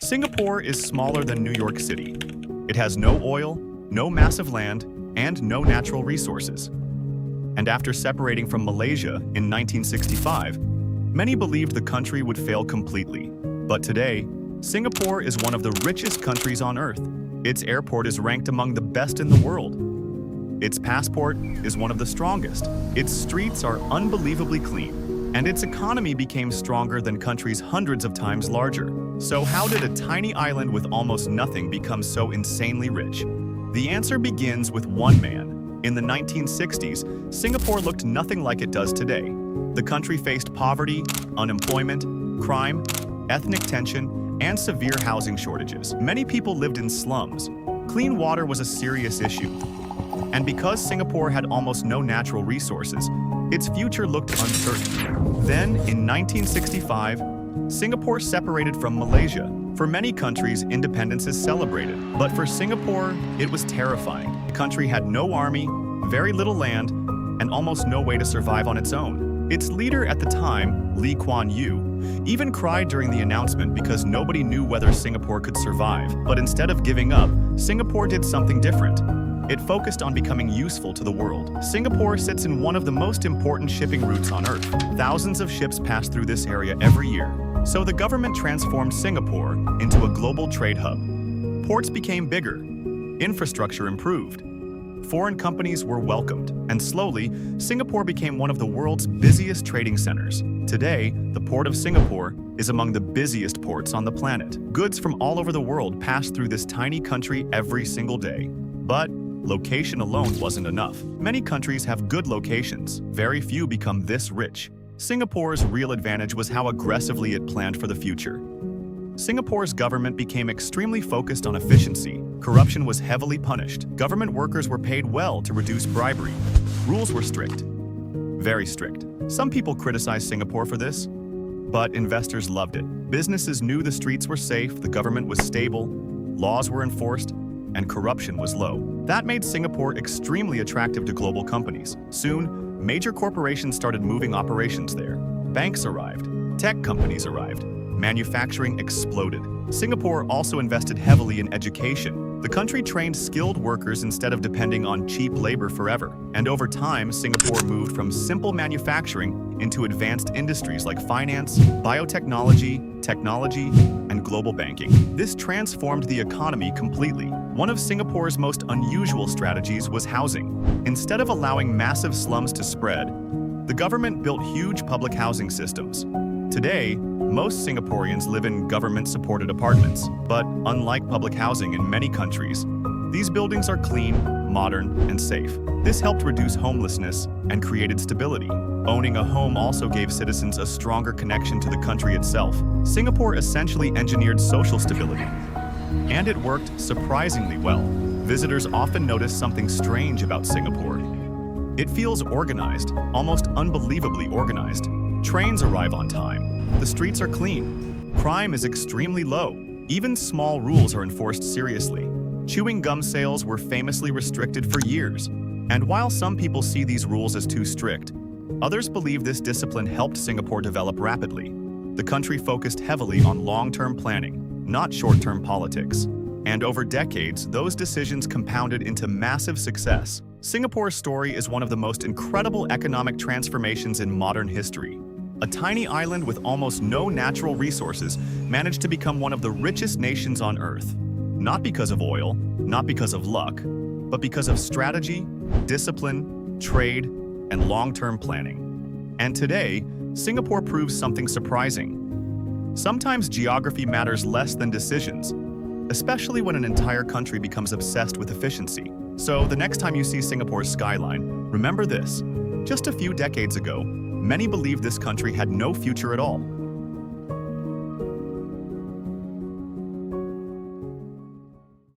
Singapore is smaller than New York City. It has no oil, no massive land, and no natural resources. And after separating from Malaysia in 1965, many believed the country would fail completely. But today, Singapore is one of the richest countries on Earth. Its airport is ranked among the best in the world. Its passport is one of the strongest. Its streets are unbelievably clean. And its economy became stronger than countries hundreds of times larger. So how did a tiny island with almost nothing become so insanely rich? The answer begins with one man. In the 1960s, Singapore looked nothing like it does today. The country faced poverty, unemployment, crime, ethnic tension, and severe housing shortages. Many people lived in slums. Clean water was a serious issue. And because Singapore had almost no natural resources, its future looked uncertain. Then, in 1965, Singapore separated from Malaysia. For many countries, independence is celebrated. But for Singapore, it was terrifying. The country had no army, very little land, and almost no way to survive on its own. Its leader at the time, Lee Kuan Yew, even cried during the announcement because nobody knew whether Singapore could survive. But instead of giving up, Singapore did something different. It focused on becoming useful to the world. Singapore sits in one of the most important shipping routes on Earth. Thousands of ships pass through this area every year. So the government transformed Singapore into a global trade hub. Ports became bigger. Infrastructure improved. Foreign companies were welcomed. And slowly, Singapore became one of the world's busiest trading centers. Today, the Port of Singapore is among the busiest ports on the planet. Goods from all over the world pass through this tiny country every single day. But location alone wasn't enough. Many countries have good locations. Very few become this rich. Singapore's real advantage was how aggressively it planned for the future. Singapore's government became extremely focused on efficiency. Corruption was heavily punished. Government workers were paid well to reduce bribery. Rules were strict. Very strict. Some people criticized Singapore for this, but investors loved it. Businesses knew the streets were safe, the government was stable, laws were enforced, and corruption was low. That made Singapore extremely attractive to global companies. Soon, major corporations started moving operations there. Banks arrived. Tech companies arrived. Manufacturing exploded. Singapore also invested heavily in education. The country trained skilled workers instead of depending on cheap labor forever. And over time, Singapore moved from simple manufacturing into advanced industries like finance, biotechnology, technology, and global banking. This transformed the economy completely. One of Singapore's most unusual strategies was housing. Instead of allowing massive slums to spread, the government built huge public housing systems. Today, most Singaporeans live in government-supported apartments, but unlike public housing in many countries, these buildings are clean, modern, and safe. This helped reduce homelessness and created stability. Owning a home also gave citizens a stronger connection to the country itself. Singapore essentially engineered social stability, and it worked surprisingly well. Visitors often notice something strange about Singapore. It feels organized, almost unbelievably organized. Trains arrive on time. The streets are clean. Crime is extremely low. Even small rules are enforced seriously. Chewing gum sales were famously restricted for years. And while some people see these rules as too strict, others believe this discipline helped Singapore develop rapidly. The country focused heavily on long-term planning, not short-term politics. And over decades, those decisions compounded into massive success. Singapore's story is one of the most incredible economic transformations in modern history. A tiny island with almost no natural resources managed to become one of the richest nations on Earth. Not because of oil, not because of luck, but because of strategy, discipline, trade, and long-term planning. And today, Singapore proves something surprising. Sometimes geography matters less than decisions, especially when an entire country becomes obsessed with efficiency. So the next time you see Singapore's skyline, remember this. Just a few decades ago, many believed this country had no future at all.